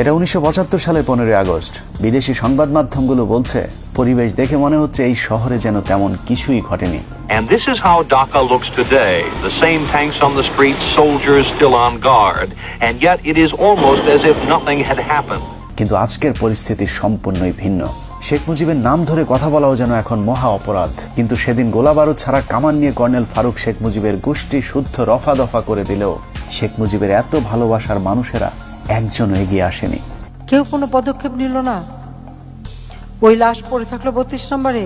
এটা 1975 সালের 15 আগস্ট। বিদেশি সংবাদ মাধ্যমগুলো বলছে, পরিবেশ দেখে মনে হচ্ছে এই শহরে যেন তেমন কিছুই ঘটেনি। And this is how Dhaka looks today. The same tanks on the streets, soldiers still on guard, and yet it is almost as if nothing had happened. কিন্তু আজকের পরিস্থিতি সম্পূর্ণই ভিন্ন। শেখ মুজিবের নাম ধরে কথা বলাও যেন এখন মহা অপরাধ। কিন্তু সেদিন গোলাবারুদ ছাড়া কামান নিয়ে কর্নেল ফারুক শেখ মুজিবের গোষ্ঠী শুদ্ধ রফা দফা করে দিলেও শেখ মুজিবের এত ভালোবাসার মানুষেরা একজন এগিয়ে আসেনি। কেউ কোনো পদক্ষেপ নিল না। ওই লাশ পড়ে থাকলো 32 নম্বরে।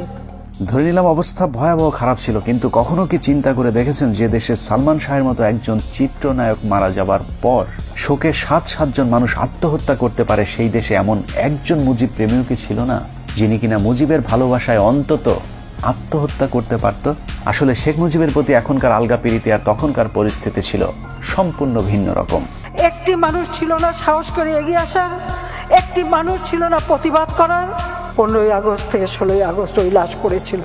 ধরে নিলাম অবস্থা ভয়াবহ খারাপ ছিল, কিন্তু কখনো কি চিন্তা করে দেখেছেন যে দেশে সালমান শাহের মতো একজন চিত্রনায়ক মারা যাবার পর শোকে 7 জন মানুষ আত্মহত্যা করতে পারে, সেই দেশে এমন একজন মুজিব প্রেমীও কি ছিল না, যিনি কিনা মুজিবের ভালোবাসায় অন্তত আত্মহত্যা করতে পারত? আসলে শেখ মুজিবের প্রতি এখনকার আলগা প্রীতি আর তখনকার পরিস্থিতি ছিল সম্পূর্ণ ভিন্ন রকম। একটি মানুষ ছিল না সাহস করে এগিয়ে আসার, একটি মানুষ ছিল না প্রতিবাদ করার। 15 আগস্ট থেকে 16 আগস্ট ওই লাশ পড়েছিল।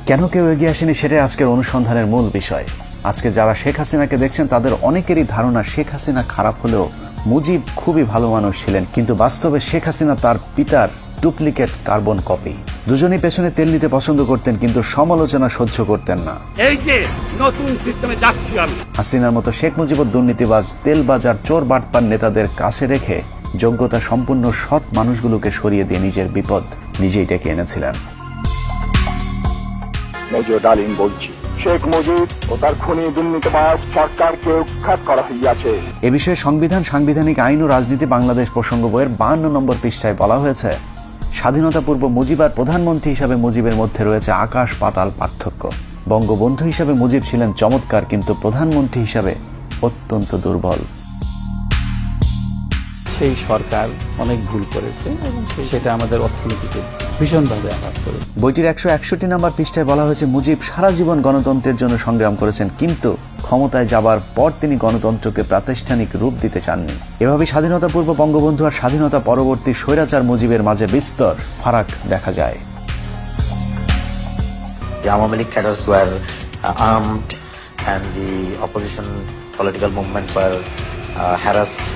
কেন কেউ এগিয়ে আসেনি সেটাই আজকের অনুসন্ধানের মূল বিষয়। আজকে যারা শেখ হাসিনাকে দেখছেন তাদের অনেকেরই ধারণা শেখ হাসিনা খারাপ হলেও মুজিব খুবই ভালো মানুষ ছিলেন, কিন্তু বাস্তবে শেখ হাসিনা তার পিতার ডুপ্লিকেট কার্বন কপি। দুজনই পেছনে তেল নিতে পছন্দ করতেন, কিন্তু সমালোচনা সহ্য করতেন না। এই যে নতুন সিস্টেমে যাচ্ছি আমি। হাসিনার মতো শেখ মুজিবও দুর্নীতিবাজ, তেলবাজার, চোর বাটপার নেতাদের কাছে রেখে যোগ্যতা সম্পূর্ণ সৎ মানুষগুলোকে সরিয়ে দিয়ে নিজের বিপদ নিজেই ডেকে এনেছিলেন। মেজর ডালিম বলছি, শেখ মুজিব ও তার খুনি দুর্নীতিবাজ সরকারকে উৎখাত করা হইয়াছে। এ বিষয়ে সাংবিধানিক আইন ও রাজনীতি বাংলাদেশ প্রসঙ্গ বইয়ের 52 নম্বর পৃষ্ঠায় বলা হয়েছে, স্বাধীনতা পূর্ব মুজিব আর প্রধানমন্ত্রী হিসাবে মুজিবের মধ্যে রয়েছে আকাশ পাতাল পার্থক্য। বঙ্গবন্ধু হিসাবে মুজিব ছিলেন চমৎকার, কিন্তু প্রধানমন্ত্রী হিসাবে অত্যন্ত দুর্বল। সেই সরকার অনেক ভুল করেছে এবং সেটা আমাদের অর্থনীতিতে ভীষণভাবে আঘাত করে। বইটির 161 নম্বর পৃষ্ঠায় বলা হয়েছে, মুজিব সারা জীবন গণতন্ত্রের জন্য সংগ্রাম করেছেন, কিন্তু ক্ষমতায় যাবার পর তিনি গণতন্ত্রকে প্রাতিষ্ঠানিক রূপ দিতে চাননি। এভাবে স্বাধীনতা পূর্ব বঙ্গবন্ধু আর স্বাধীনতা পরবর্তী স্বৈরাচার মুজিবের মাঝে বিস্তর ফারাক দেখা যায়। The Awami League cadres were armed and the opposition political movement were harassed.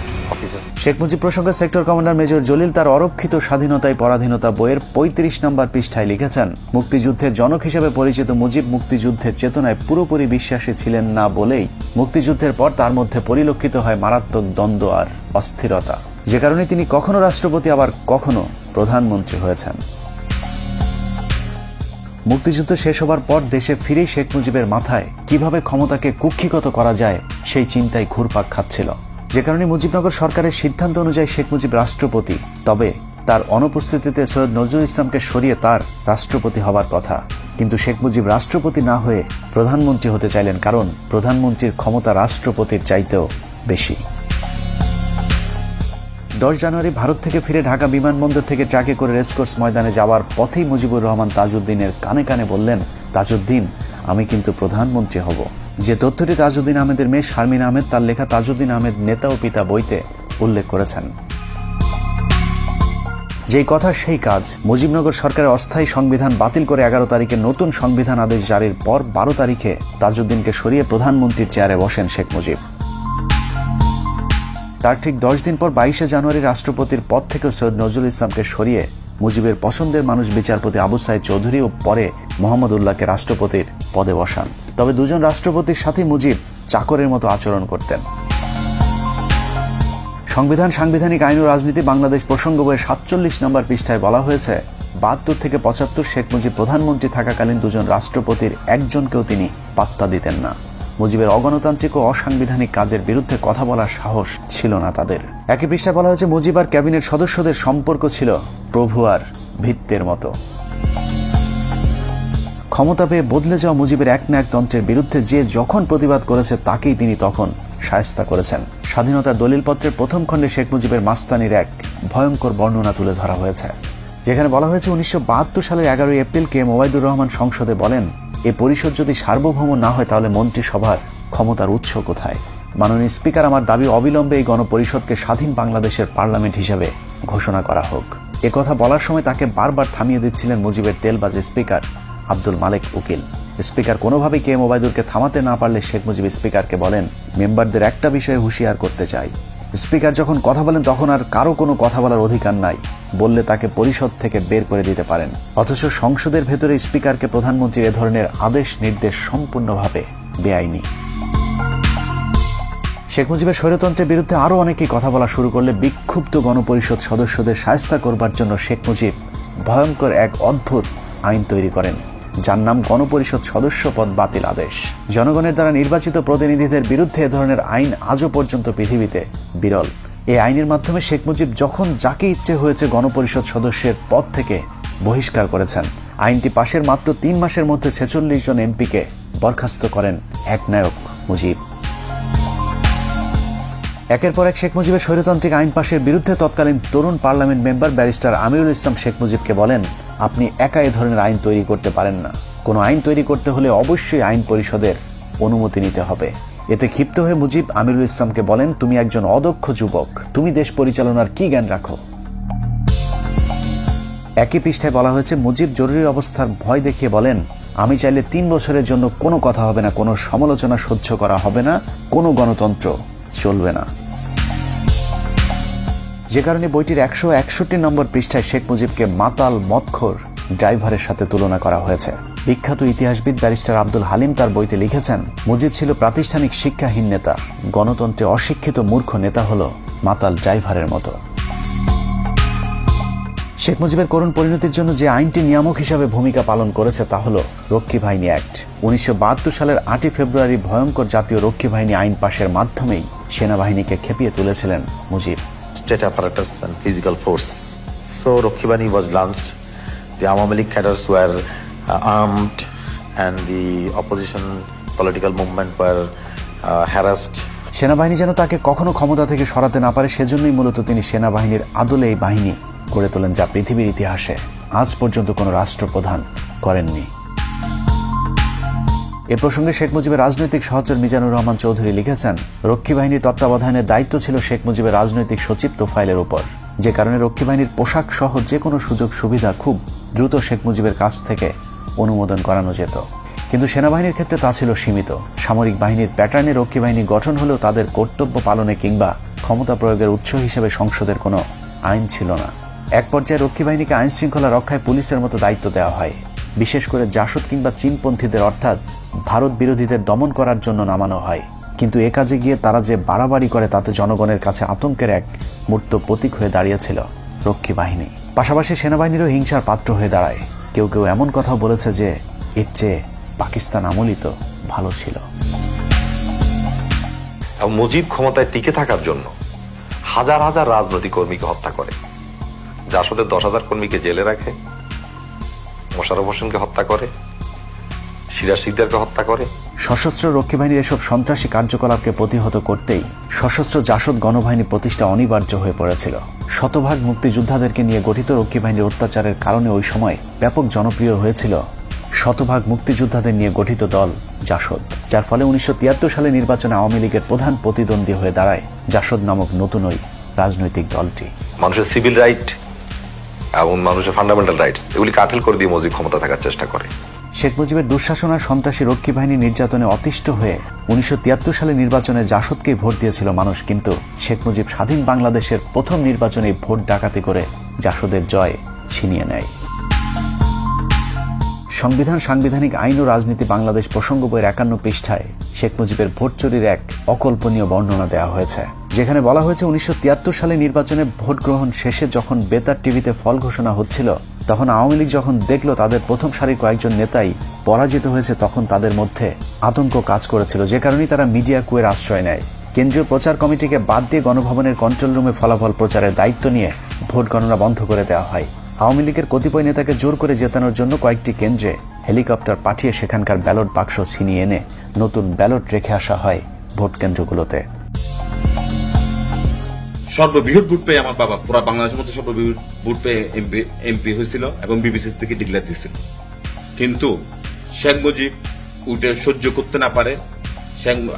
Sheikh Mujib প্রসঙ্গে সেক্টর কমান্ডার মেজর জলিল তার অরক্ষিত স্বাধীনতায় পরাধীনতা বইয়ের 35 নম্বর পৃষ্ঠায় লিখেছেন, মুক্তিযুদ্ধের জনক হিসেবে পরিচিত মুজিব মুক্তিযুদ্ধের চেতনায় পুরোপুরি বিশ্বাসী ছিলেন না বলেই মুক্তিযুদ্ধের পর তার মধ্যে পরিলক্ষিত হয় মারাত্মক দ্বন্দ্ব আর অস্থিরতা, যে কারণে তিনি কখনো রাষ্ট্রপতি আবার কখনো প্রধানমন্ত্রী হয়েছেন। মুক্তিযুদ্ধ শেষ হবার পর দেশে ফিরেই শেখ মুজিবের মাথায় কিভাবে ক্ষমতাকে কুক্ষিগত করা যায় সেই চিন্তায় ঘুরপাক খাচ্ছিল, যে কারণে মুজিবনগর সরকারের সিদ্ধান্ত অনুযায়ী শেখ মুজিব রাষ্ট্রপতি। তবে তার অনুপস্থিতিতে সৈয়দ নজরুল ইসলামকে সরিয়ে তার রাষ্ট্রপতি হবার কথা, কিন্তু শেখ মুজিব রাষ্ট্রপতি না হয়ে প্রধানমন্ত্রী হতে চাইলেন, কারণ প্রধানমন্ত্রীর ক্ষমতা রাষ্ট্রপতির চাইতেও বেশি। 10 জানুয়ারি ভারত থেকে ফিরে ঢাকা বিমানবন্দর থেকে ট্রাকে করে রেসকোর্স ময়দানে যাওয়ার পথেই মুজিবুর রহমান তাজউদ্দিনের কানে কানে বললেন, তাজউদ্দিন, আমি কিন্তু প্রধানমন্ত্রী হব। যে তথ্যটি তাজউদ্দিন আহমেদের মেয়ে শারমিন আহমেদ তার লেখা তাজউদ্দিন আহমেদ নেতা ও পিতা বইতে উল্লেখ করেছেন। যেই কথা সেই কাজ। মুজিবনগর সরকারের অস্থায়ী সংবিধান বাতিল করে 11 তারিখে নতুন সংবিধান আদেশ জারির পর 12 তারিখে তাজউদ্দিনকে সরিয়ে প্রধানমন্ত্রীর চেয়ারে বসেন শেখ মুজিব। তার ঠিক 10 দিন পর 22 জানুয়ারি রাষ্ট্রপতির পদ থেকে সৈয়দ নজরুল ইসলামকে সরিয়ে মুজিবের পছন্দের মানুষ বিচারপতি আবু সাইদ চৌধুরী ও পরে মোহাম্মদ উল্লাহকে রাষ্ট্রপতির পদে বসান। তবে দুজন রাষ্ট্রপতির সাথে মুজিব চাকরের মতো আচরণ করতেন। সাংবিধানিক আইন ও রাজনীতি বাংলাদেশ প্রসঙ্গ বইয়ের 47 নম্বর পৃষ্ঠায় বলা হয়েছে, 72 থেকে 75 শেখ মুজিব প্রধানমন্ত্রী থাকাকালীন দুজন রাষ্ট্রপতির একজনকেও তিনি পাত্তা দিতেন না। মুজিবের অগণতান্ত্রিক ও অসাংবিধানিক কাজের বিরুদ্ধে কথা বলার সাহস ছিল না তাদের। একই পৃষ্ঠায় বলা হয়েছে, মুজিব আর ক্যাবিনেট সদস্যদের সম্পর্ক ছিল প্রভু আর ভিত্তের মতো। ক্ষমতা পেয়ে বদলে যাওয়া মুজিবের একনায়কতন্ত্রের বিরুদ্ধে যে যখন প্রতিবাদ করেছে তাকেই তিনি তখন শায়েস্তা করেছেন। স্বাধীনতার দলিলপত্রের প্রথম খণ্ডে শেখ মুজিবের মাস্তানির এক ভয়ঙ্কর বর্ণনা তুলে ধরা হয়েছে, যেখানে বলা হয়েছে 1972 সালের 11 এপ্রিল কে ওবায়দুর রহমান সংসদে বলেন, এ পরিষদ যদি সার্বভৌম না হয় তাহলে মন্ত্রিসভার ক্ষমতার উৎস কোথায়? মাননীয় স্পিকার, আমার দাবি অবিলম্বে এই গণপরিষদকে স্বাধীন বাংলাদেশের পার্লামেন্ট হিসেবে ঘোষণা করা হোক। এ কথা বলার সময় তাকে বারবার থামিয়ে দিচ্ছিলেন মুজিবের তেলবাজ স্পিকার আব্দুল মালেক উকিল। স্পিকার কোনোভাবেই কে ওবায়দুরকে থামাতে না পারলে শেখ মুজিব স্পিকারকে বলেন, মেম্বারদের একটা বিষয়ে হুঁশিয়ার করতে চাই, স্পিকার যখন কথা বলেন তখন আর কারো কোনো কথা বলার অধিকার নাই, বললে তাকে পরিষদ থেকে বের করে দিতে পারেন। অথচ সংসদের ভেতরে স্পিকারকে প্রধানমন্ত্রীর এ ধরনের আদেশ নির্দেশ সম্পূর্ণভাবে বেআইনি। শেখ মুজিবের স্বৈরতন্ত্রের বিরুদ্ধে আরও অনেকেই কথা বলা শুরু করলে বিক্ষুব্ধ গণপরিষদ সদস্যদের শায়েস্তা করবার জন্য শেখ মুজিব ভয়ঙ্কর এক অদ্ভুত আইন তৈরি করেন, যার নাম গণপরিষদ সদস্য পদ বাতিল আদেশ। জনগণের দ্বারা নির্বাচিত প্রতিনিধিদের বিরুদ্ধে এ ধরনের আইন আজও পর্যন্ত পৃথিবীতে বিরল। এই আইনের মাধ্যমে শেখ মুজিব যখন যাকে ইচ্ছে হয়েছে গণপরিষদ সদস্যের পদ থেকে বহিষ্কার করেছেন। আইনটি পাশের মাত্র 3 মাসের মধ্যে 46 জন এমপিকে বরখাস্ত করেন একনায়ক মুজিব। একের পর এক শেখ মুজিবের স্বৈরতান্ত্রিক আইন পাশের বিরুদ্ধে তৎকালীন তরুণ parliament member barrister Amirul Islam Sheikh মুজিবকে বলেন, আপনি একা এ ধরনের আইন তৈরি করতে পারেন না। কোনো আইন তৈরি করতে হলে অবশ্যই আইন পরিষদের অনুমতি নিতে হবে। এতে ক্ষিপ্ত হয়ে মুজিব আমিরুল ইসলামকে বলেন, তুমি একজন অদক্ষ যুবক, তুমি দেশ পরিচালনার কি জ্ঞান রাখো? একই পৃষ্ঠায় বলা হয়েছে, মুজিব জরুরি অবস্থার ভয় দেখিয়ে বলেন, আমি চাইলে 3 বছরের জন্য কোনো কথা হবে না, কোনো সমালোচনা সহ্য করা হবে না, কোনো গণতন্ত্র চলবে না। যে কারণে বইটির 161 নম্বর পৃষ্ঠায় শেখ মুজিবকে মাতাল মদখোর ড্রাইভারের সাথে তুলনা করা হয়েছে। বিখ্যাত ইতিহাসবিদ ব্যারিস্টার আব্দুল হালিম তার বইতে লিখেছেন, মুজিব ছিল প্রাতিষ্ঠানিক শিক্ষাহীন নেতা, গণতন্ত্রে অশিক্ষিত মূর্খ নেতা হল মাতাল ড্রাইভারের মতো। শেখ মুজিবের করুণ পরিণতির জন্য যে আইনটি নিয়ামক হিসাবে ভূমিকা পালন করেছে তা হল রক্ষী বাহিনী অ্যাক্ট। 1972 সালের 8 ফেব্রুয়ারি ভয়ঙ্কর জাতীয় রক্ষী বাহিনী আইন পাশের মাধ্যমেই সেনাবাহিনীকে খেপিয়ে তুলেছিলেন Mujib. State apparatus and physical force. So Rakhi Bahini was launched. The Awami League cadres were armed, and the opposition political movement were harassed. সেনাবাহিনী যেন তাকে কখনো ক্ষমতা থেকে সরাতে না পারে, সেজন্যই মূলত তিনি সেনাবাহিনীর আদলে এই বাহিনী গড়ে তোলেন, যা পৃথিবীর ইতিহাসে আজ পর্যন্ত কোনো রাষ্ট্রপ্রধান করেননি। এ প্রসঙ্গে শেখ মুজিবের রাজনৈতিক সহচর মিজানুর রহমান চৌধুরী লিখেছেন, রক্ষী বাহিনীর তত্ত্বাবধানের দায়িত্ব ছিল শেখ মুজিবের রাজনৈতিক সচিব তোফায়েলের উপর, যে কারণে রক্ষী বাহিনীর পোশাক সহ যে কোনো সুযোগ সুবিধা খুব দ্রুত শেখ মুজিবের কাছ থেকে অনুমোদন করানো যেত। কিন্তু সেনাবাহিনীর ক্ষেত্রে তা ছিল সীমিত। সামরিক বাহিনীর প্যাটার্নে রক্ষী বাহিনী গঠন হলেও তাদের কর্তব্য পালনে কিংবা ক্ষমতা প্রয়োগের উৎস হিসেবে সংসদের কোনো আইন ছিল না। এক পর্যায়ে রক্ষী বাহিনীকে আইন শৃঙ্খলা রক্ষায় পুলিশের মতো দায়িত্ব দেওয়া হয়, বিশেষ করে জাসদ কিংবা চীনপন্থীদের অর্থাৎ ভারত বিরোধীদের দমন করার জন্য নামানো হয়। কিন্তু এ কাজে গিয়ে তারা যে বাড়াবাড়ি করে তাতে জনগণের কাছে আতঙ্কের এক মূর্ত প্রতীক হয়ে দাঁড়িয়েছিল রক্ষী বাহিনী। পাশাপাশি সেনাবাহিনীরও হিংসার পাত্র হয়ে দাঁড়ায়। কেউ কেউ এমন কথাও বলেছে যে এর চেয়ে পাকিস্তান আমলই তো ভালো ছিল। মুজিব ক্ষমতায় টিকে থাকার জন্য হাজার হাজার রাজনৈতিক কর্মীকে হত্যা করে, জাসদের 10,000 কর্মীকে জেলে রাখে, মোশাররফ হোসেনকে হত্যা করে, সিরাজ শিকদারকে হত্যা করে। সশস্ত্র রক্ষী বাহিনীর এসব সন্ত্রাসী কার্যকলাপকে প্রতিহত করতেই সশস্ত্র জাসদ গণবাহিনী প্রতিষ্ঠা অনিবার্য হয়ে পড়েছিল। শতভাগ মুক্তিযোদ্ধাদেরকে নিয়ে গঠিত রক্ষী বাহিনীর অত্যাচারের কারণে ওই সময় ব্যাপক জনপ্রিয় হয়েছিল শতভাগ মুক্তিযোদ্ধাদের নিয়ে গঠিত দল জাসদ, যার ফলে 1973 সালে নির্বাচনে আওয়ামী লীগের প্রধান প্রতিদ্বন্দ্বী হয়ে দাঁড়ায় জাসদ নামক নতুন ওই রাজনৈতিক দলটি। মানুষের সিভিল রাইট এবং মানুষের ফান্ডামেন্টাল রাইটস এগুলি কাঠিল করে দিয়ে মুজিব ক্ষমতা থাকার চেষ্টা করে। শেখ মুজিবের দুঃশাসন আর সন্ত্রাসী রক্ষী বাহিনী নির্যাতনে অতিষ্ঠ হয়ে 1973 সালে নির্বাচনে জাসদকেই ভোট দিয়েছিল মানুষ, কিন্তু শেখ মুজিব স্বাধীন বাংলাদেশের প্রথম নির্বাচনে ভোট ডাকাতি করে জাসদের জয় ছিনিয়ে নেয়। সংবিধান, সাংবিধানিক আইন ও রাজনীতি বাংলাদেশ প্রসঙ্গ বইয়ের 51 পৃষ্ঠায় শেখ মুজিবের ভোট চুরির এক অকল্পনীয় বর্ণনা দেওয়া হয়েছে, যেখানে বলা হয়েছে 1973 সালে নির্বাচনে ভোট গ্রহণ শেষে যখন বেতার টিভিতে ফল ঘোষণা হচ্ছিল, তখন আওয়ামী লীগ যখন দেখল তাদের প্রথম সারির কয়েকজন নেতাই পরাজিত হয়েছে, তখন তাদের মধ্যে আতঙ্ক কাজ করেছিল, যে কারণে তারা মিডিয়া কুয়ের আশ্রয় নেয়। কেন্দ্রীয় প্রচার কমিটিকে বাদ দিয়ে গণভবনের কন্ট্রোল রুমে ফলাফল প্রচারের দায়িত্ব নিয়ে ভোট গণনা বন্ধ করে দেওয়া হয়। আওয়ামী লীগের কতিপয় নেতাকে জোর করে জেতানোর জন্য কয়েকটি কেন্দ্রে হেলিকপ্টার পাঠিয়ে সেখানকার ব্যালট বাক্স ছিনিয়ে এনে নতুন ব্যালট রেখে আসা হয় ভোট কেন্দ্রগুলোতে। সর্ববৃহৎ ভোট পেয়ে আমার বাবা পুরা বাংলাদেশের মধ্যে সর্ববৃহৎ ভোট পেয়ে এমপি হয়েছিল এবং বিবিসি থেকে ডিক্লেয়ার দিয়েছিল। কিন্তু শেখ মুজিব উঠে সহ্য করতে না পারে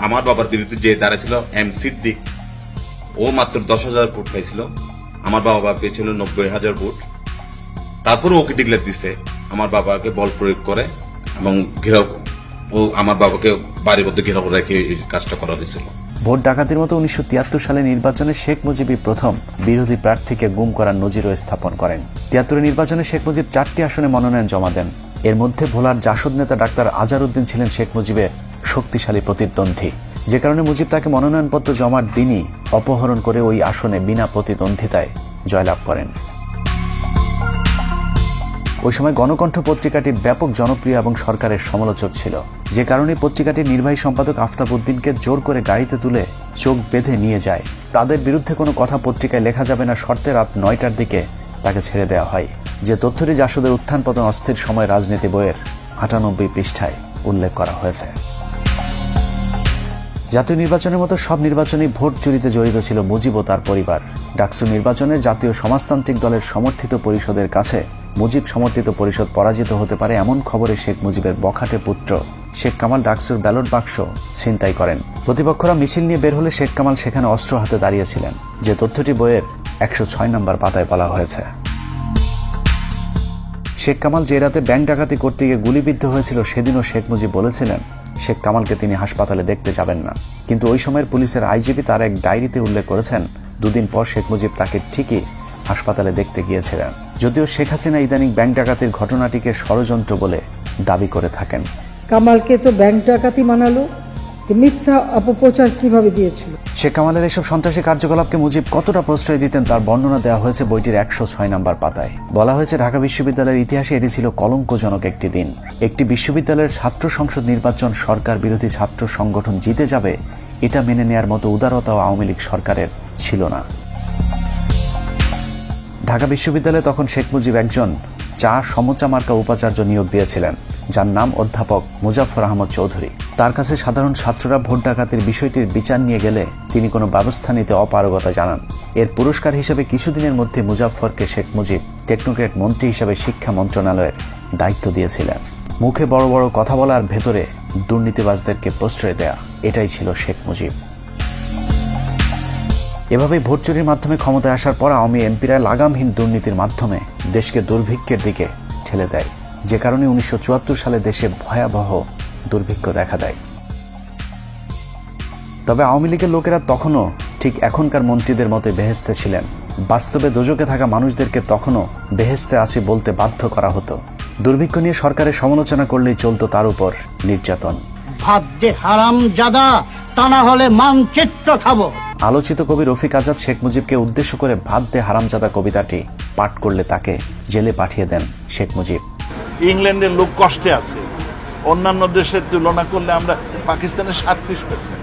আমার বাবার বিরুদ্ধে যে দাঁড়াছিল এম সিদ্দিক, ও মাত্র 10,000 ভোট পাইছিল, আমার বাবা পেয়েছিল 90,000 ভোট। তারপরে ওকে ডিক্লেয়ার দিছে, আমার বাবাকে বল প্রয়োগ করে এবং ঘেরাও, ও আমার বাবাকে বাড়ির মধ্যে ঘেরাও রেখে এই কাজটা করা হয়েছিল। ভোট ডাকাতির মতো 1973 সালে নির্বাচনে শেখ মুজিবই প্রথম বিরোধী প্রার্থীকে গুম করার নজিরও স্থাপন করেন। 73 নির্বাচনে শেখ মুজিব 4টি আসনে মনোনয়ন জমা দেন। এর মধ্যে ভোলার জাসদ নেতা ডাক্তার আজহারউদ্দিন ছিলেন শেখ মুজিবের শক্তিশালী প্রতিদ্বন্দ্বী, যে কারণে মুজিব তাকে মনোনয়নপত্র জমার দিনই অপহরণ করে ওই আসনে বিনা প্রতিদ্বন্দ্বিতায় জয়লাভ করেন। ওই সময় গণকণ্ঠ পত্রিকাটি ব্যাপক জনপ্রিয় এবং সরকারের সমালোচক ছিল, যে কারণে পত্রিকাটির নির্বাহী সম্পাদক আফতাব উদ্দিনকে জোর করে গাড়িতে তুলে চোখ বেঁধে নিয়ে যায়। তাদের বিরুদ্ধে কোনো কথা পত্রিকায় লেখা যাবে না শর্তে রাত 9টার দিকে তাকে ছেড়ে দেওয়া হয়, যে তথ্যটি জাসদের উত্থান পতন অস্থির সময় রাজনীতি বইয়ের 98 পৃষ্ঠায় উল্লেখ করা হয়েছে। জাতীয় নির্বাচনের মতো সব নির্বাচনেই ভোট চুরিতে জড়িত ছিল মুজিব ও তার পরিবার। ডাকসু নির্বাচনে জাতীয় সমাজতান্ত্রিক দলের সমর্থিত পরিষদের কাছে মুজিব সমর্থিত পরিষদ পরাজিত হতে পারে এমন খবরে শেখ মুজিবের বখাটে পুত্র শেখ কামাল ডাকসুর ব্যালট বাক্স ছিনতাই করেন। প্রতিপক্ষরা মিছিল নিয়ে বের হলে শেখ কামাল সেখানে অস্ত্র হাতে দাঁড়িয়েছিলেন, যে তথ্যটি বইয়ের 106 নম্বর পাতায় বলা হয়েছে। শেখ কামাল যে রাতে ব্যাংক ডাকাতি করতে গিয়ে গুলিবিদ্ধ হয়েছিল সেদিনও শেখ মুজিব বলেছিলেন শেখ কামালকে তিনি হাসপাতালে দেখতে যাবেন না, কিন্তু ওই সময়ের পুলিশের আইজিপি তার এক ডায়েরিতে উল্লেখ করেছেন 2 দিন পর শেখ মুজিব তাকে ঠিকই হাসপাতালে দেখতে গিয়েছিলেন, যদিও শেখ হাসিনা ইদানিং ব্যাংক ডাকাতির ঘটনাটিকে ষড়যন্ত্র বলে দাবি করে থাকেন। কামালকে তো ব্যাংক ডাকাতি মানালো, মিথ্যা অপপ্রচার কিভাবে দিয়েছিল। শেখ কামালের এসব সন্ত্রাসী কার্যকলাপকে মুজিব কতটা প্রশ্রয় দিতেন তার বর্ণনা দেওয়া হয়েছে বইটির 106 নম্বর পাতায়। বলা হয়েছে ঢাকা বিশ্ববিদ্যালয়ের ইতিহাসে এটি ছিল কলঙ্কজনক একটি দিন। একটি বিশ্ববিদ্যালয়ের ছাত্র সংসদ নির্বাচন সরকার বিরোধী ছাত্র সংগঠন জিতে যাবে, এটা মেনে নেয়ার মতো উদারতাও আওয়ামী লীগ সরকারের ছিল না। ঢাকা বিশ্ববিদ্যালয়ে তখন শেখ মুজিব একজন সমচা মার্কা উপাচার্য নিয়োগ দিয়েছিলেন, যার নাম অধ্যাপক মুজাফফর আহমদ চৌধুরী। তার কাছে সাধারণ ছাত্ররা ভোট ডাকাতির বিষয়টির বিচার নিয়ে গেলে তিনি কোনো ব্যবস্থা নিতে অপারগতা জানান। এর পুরস্কার হিসেবে কিছুদিনের মধ্যে মুজাফফরকে শেখ মুজিব টেকনোক্রেট মন্ত্রী হিসেবে শিক্ষা মন্ত্রণালয়ের দায়িত্ব দিয়েছিলেন। মুখে বড় বড় কথা বলার ভেতরে দুর্নীতিবাজদেরকে প্রশ্রয় দেয়া, এটাই ছিল শেখ মুজিব। এভাবেই ভোট চুরির মাধ্যমে ক্ষমতায় আসার পর আওয়ামী এমপিরা লাগামহীন দুর্নীতির মাধ্যমে দেশকে দুর্ভিক্ষের দিকে ঠেলে দেয়, যে কারণে 1974 সালে দেশে ভয়াবহ দুর্ভিক্ষ দেখা দেয়। তবে আওয়ামী লীগের লোকেরা তখনও ঠিক এখনকার মন্ত্রীদের মতো বেহেস্তে ছিলেন। বাস্তবে দোজকে থাকা মানুষদেরকে তখনও বেহেস্তে আসি বলতে বাধ্য করা হতো। দুর্ভিক্ষ নিয়ে সরকারের সমালোচনা করলেই চলতো তার উপর নির্যাতন। ভাত দে হারামজাদা, তা না হলে মানচিত্র খাবো। আলোচিত কবি রফিক আজাদ শেখ মুজিবকে উদ্দেশ্য করে ভাত দে হারামজাদা কবিতাটি পাঠ করলে তাকে জেলে পাঠিয়ে দেন শেখ মুজিব। ইংল্যান্ডের লোক কষ্টে আছে, অন্যান্য দেশের তুলনা করলে আমরা পাকিস্তানের 37%,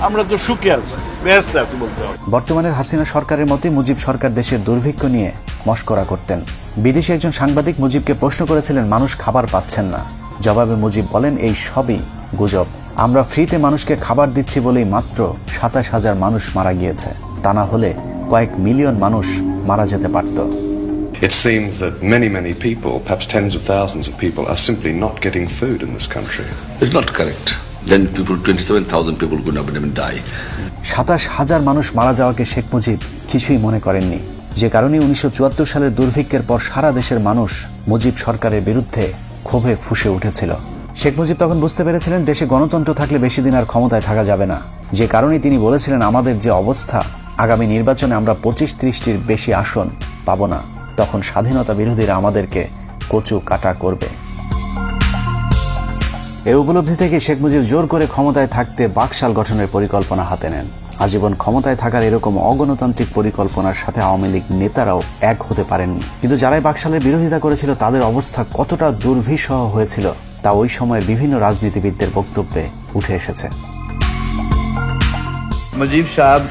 আমরা তো সুখে আছি, বেহেশতে আছি বলতে হবে। বর্তমানের হাসিনা সরকারের মতোই মুজিব সরকার দেশের দুর্ভিক্ষ নিয়ে মশকরা করতেন। বিদেশি একজন সাংবাদিক মুজিবকে প্রশ্ন করেছিলেন মানুষ খাবার পাচ্ছেন না, জবাবে মুজিব বলেন এই সবই গুজব, আমরা ফ্রিতে মানুষকে খাবার দিচ্ছি বলেই মাত্র 27,000 মানুষ মারা গিয়েছে, তা না হলে কয়েক মিলিয়ন মানুষ মারা যেতে পারত। It seems that many people, perhaps tens of thousands of people, are simply not getting food in this country. It's not correct. Then 27,000 people could not even die. 27,000 মানুষ মারা যাওয়াকে শেখ মুজিব কিছুই মনে করেননি, যে কারণে 1974 সালের দুর্ভিক্ষের পর সারা দেশের মানুষ মুজিব সরকারের বিরুদ্ধে ক্ষোভে ফুঁসে উঠেছিল। শেখ মুজিব তখন বুঝতে পেরেছিলেন দেশে গণতন্ত্র থাকলে বেশি দিন আর ক্ষমতায় থাকা যাবে না, যে কারণে তিনি বলেছিলেন আমাদের যে অবস্থা, আগামী নির্বাচনে আমরা 25-30টির বেশি আসন পাব না, তখন স্বাধীনতা বিরোধীরা আমাদেরকে কচু কাটা করবে। এই উপলব্ধি থেকে শেখ মুজিব জোর করে ক্ষমতায় থাকতে বাকশাল গঠনের পরিকল্পনা হাতে নেন। আজীবন ক্ষমতায় থাকার এরকম অগণতান্ত্রিক পরিকল্পনার সাথে আওয়ামী লীগ নেতারাও এক হতে পারেননি, কিন্তু যারাই বাকশালের বিরোধিতা করেছিল তাদের অবস্থা কতটা দুর্বিষহ হয়েছিল তা ওই সময়ের বিভিন্ন রাজনীতিবিদদের বক্তব্যে উঠে এসেছে। মুজিব সাহেব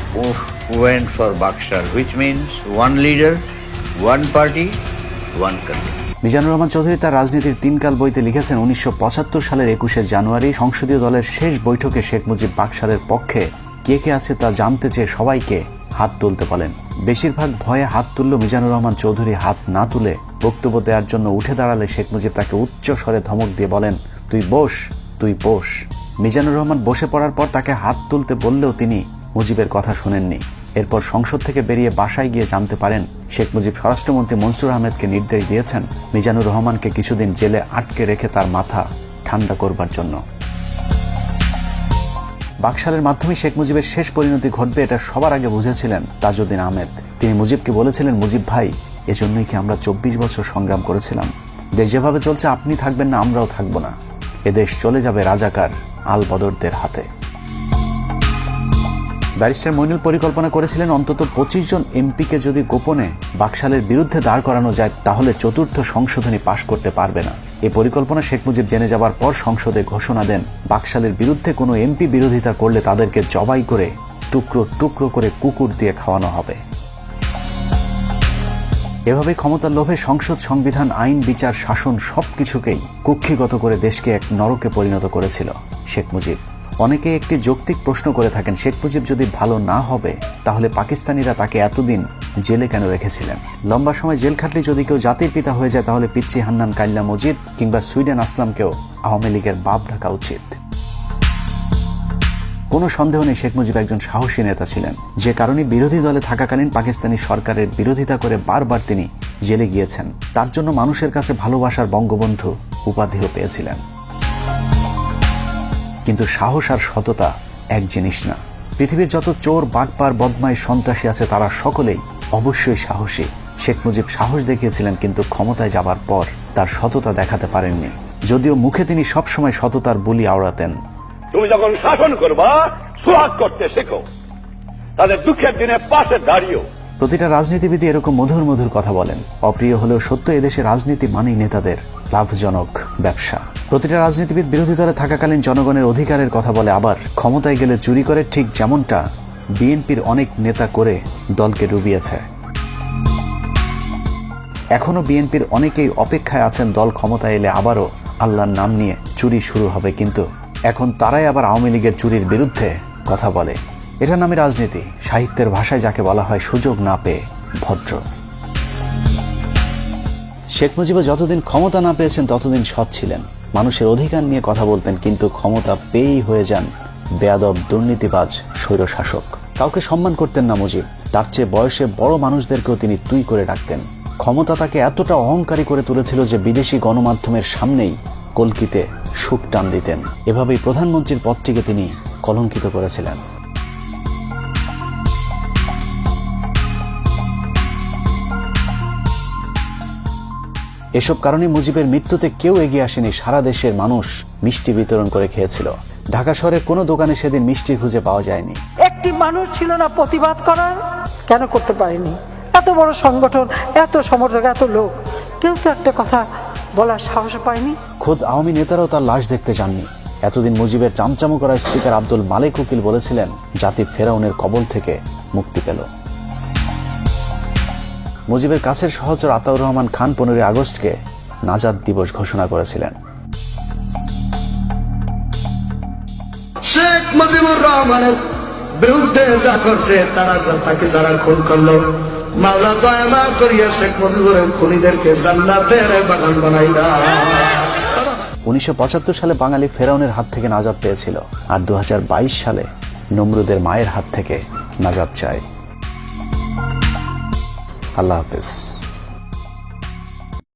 went for Bakshal, which means one leader, one party, one country. Mizanur Rahman Chowdhury তার রাজনীতির 3 কাল বইতে লিখেছেন 1975 সালের 21শে জানুয়ারি সংসদীয় দলের শেষ বৈঠকে শেখ মুজিব বাকশালের পক্ষে কে কে আছে তা জানতে চেয়ে সবাইকে হাত তুলতে বলেন। বেশিরভাগ ভয়ে হাত তুলল মিজানুর রহমান চৌধুরী হাত না তুলে বক্তব্য দেওয়ার জন্য উঠে দাঁড়ালে শেখ মুজিব তাকে উচ্চ স্বরে ধমক দিয়ে বলেন তুই বস, তুই বস। মিজানুর রহমান বসে পড়ার পর তাকে হাত তুলতে বললেও তিনি মুজিবের কথা শোনেননি। এরপর সংসদ থেকে বেরিয়ে বাসায় গিয়ে জানতে পারেন শেখ মুজিব স্বরাষ্ট্রমন্ত্রী মনসুর আহমেদকে নির্দেশ দিয়েছেন মিজানুর রহমানকে কিছুদিন জেলে আটকে রেখে তার মাথা ঠান্ডা করবার জন্য। বাকশালের মাধ্যমে শেখ মুজিবের শেষ পরিণতি ঘটবে এটা সবার আগে বুঝেছিলেন তাজউদ্দিন আহমেদ। তিনি মুজিবকে বলেছিলেন, মুজিব ভাই, এজন্যই কি আমরা 24 বছর সংগ্রাম করেছিলাম? দেশ যেভাবে চলছে আপনি থাকবেন না, আমরাও থাকবো না। এদেশ চলে যাবে রাজাকার আল বদরদের হাতে। ব্যারিস্টার মইনুল পরিকল্পনা করেছিলেন অন্তত 25 জন এমপিকে যদি গোপনে বাকশালের বিরুদ্ধে দাঁড় করানো যায় তাহলে চতুর্থ সংশোধনী পাশ করতে পারবে না। এই পরিকল্পনা শেখ মুজিব জেনে যাবার পর সংসদে ঘোষণা দেন, বাকশালের বিরুদ্ধে কোনো এমপি বিরোধিতা করলে তাদেরকে জবাই করে টুকরো টুকরো করে কুকুর দিয়ে খাওয়ানো হবে। এভাবে ক্ষমতার লোভে সংসদ, সংবিধান, আইন, বিচার, শাসন সবকিছুকেই কুক্ষিগত করে দেশকে এক নরকে পরিণত করেছিল শেখ মুজিব। অনেকে একটি যৌক্তিক প্রশ্ন করে থাকেন, শেখ মুজিব যদি ভালো না হবে তাহলে পাকিস্তানিরা তাকে এতদিন জেলে কেন রেখেছিলেন? লম্বা সময় জেল খাটলে যদি কেউ জাতির পিতা হয়ে যায় তাহলে পিচ্চি হান্নান কাইল্লা মজিদ কিংবা সুইডেন আসলামকেও আওয়ামী লীগের বাপ ডাকা উচিত। কোনো সন্দেহ নেই শেখ মুজিব একজন সাহসী নেতা ছিলেন, যে কারণে বিরোধী দলে থাকাকালীন পাকিস্তানি সরকারের বিরোধিতা করে বারবার তিনি জেলে গিয়েছেন। তার জন্য মানুষের কাছে ভালোবাসার বঙ্গবন্ধু উপাধিও পেয়েছিলেন। কিন্তু সাহস আর সততা এক জিনিস না। পৃথিবীর যত চোর, বাটপার, বদমাই, সন্ত্রাসী আছে তারা সকলেই অবশ্যই সাহসী। শেখ মুজিব সাহস দেখিয়েছিলেন, কিন্তু ক্ষমতায় যাবার পর তার সততা দেখাতে পারেননি, যদিও মুখে তিনি সবসময় সততার বুলি আওড়াতেন। তুমি যখন শাসন করবা, সোহাগ করতে শেখো, তাদের দুঃখের দিনে পাশে দাঁড়িয়েও। প্রতিটা রাজনীতিবিদ এরকম মধুর মধুর কথা বলেন। অপ্রিয় হলেও সত্য, এদেশে রাজনীতি মানেই নেতাদের লাভজনক ব্যবসা। প্রতিটা রাজনীতিবিদ বিরোধী দলে থাকাকালীন জনগণের অধিকারের কথা বলে, আবার ক্ষমতায় গেলে চুরি করে, ঠিক যেমনটা বিএনপির অনেক নেতা করে দলকে ডুবিয়েছে। এখনো বিএনপির অনেকেই অপেক্ষায় আছেন দল ক্ষমতায় এলে আবারও আল্লাহর নাম নিয়ে চুরি শুরু হবে, কিন্তু এখন তারাই আবার আওয়ামী লীগের চুরির বিরুদ্ধে কথা বলে। এটার নামে রাজনীতি, সাহিত্যের ভাষায় যাকে বলা হয় সুযোগ না পেয়ে ভদ্র। শেখ মুজিবও যতদিন ক্ষমতা না পেয়েছেন ততদিন সৎ ছিলেন, মানুষের অধিকার নিয়ে কথা বলতেন, কিন্তু ক্ষমতা পেয়েই হয়ে যান বেয়াদব, দুর্নীতিবাজ, স্বৈরশাসক। কাউকে সম্মান করতেন না মুজিব, তার চেয়ে বয়সে বড় মানুষদেরকেও তিনি তুই করে ডাকতেন। ক্ষমতা তাকে এতটা অহংকারী করে তুলেছিল যে বিদেশি গণমাধ্যমের সামনেই কলকিতে সুখ টান দিতেন। এভাবেই প্রধানমন্ত্রীর পদটিকে তিনি কলঙ্কিত করেছিলেন। এসব কারণে মুজিবের মৃত্যুতে কেউ এগিয়ে আসেনি। সারা দেশের মানুষ মিষ্টি বিতরণ করে খেয়েছিল। ঢাকা শহরের কোনো দোকানে সেদিন মিষ্টি খুঁজে পাওয়া যায়নি। একটি মানুষ ছিল না প্রতিবাদ করার? কেন করতে পারেনি? এত বড় সংগঠন, এত সমর্থক, এত লোক, কেউ তো একটা কথা বলার সাহস পায়নি। খোদ আওয়ামী নেতারাও তার লাশ দেখতে যাননি। এতদিন মুজিবের চামচামো করা স্পিকার আব্দুল মালেক উকিল বলেছিলেন, জাতি ফেরাউনের কবল থেকে মুক্তি পেল। মুজিবের কাছের সহচর আতাউর রহমান খান 15 আগস্টকে নাজাত দিবস ঘোষণা করেছিলেন। শেখ মুজিবুর রহমানের বিরুদ্ধে যা করছে তারা তাকে যারা খুন করলো, মাওলা দয়া করিয়া শেখ মুজিবুরের খুনিদেরকে জান্নাতের বাগান বানাই দাও। 1975 সালে বাঙালি ফেরাউনের হাত থেকে নাজাত পেয়েছিল, আর 2022 সালে নমরুদের মায়ের হাত থেকে নাজাত চায়। আল্লাহ হাফেজ।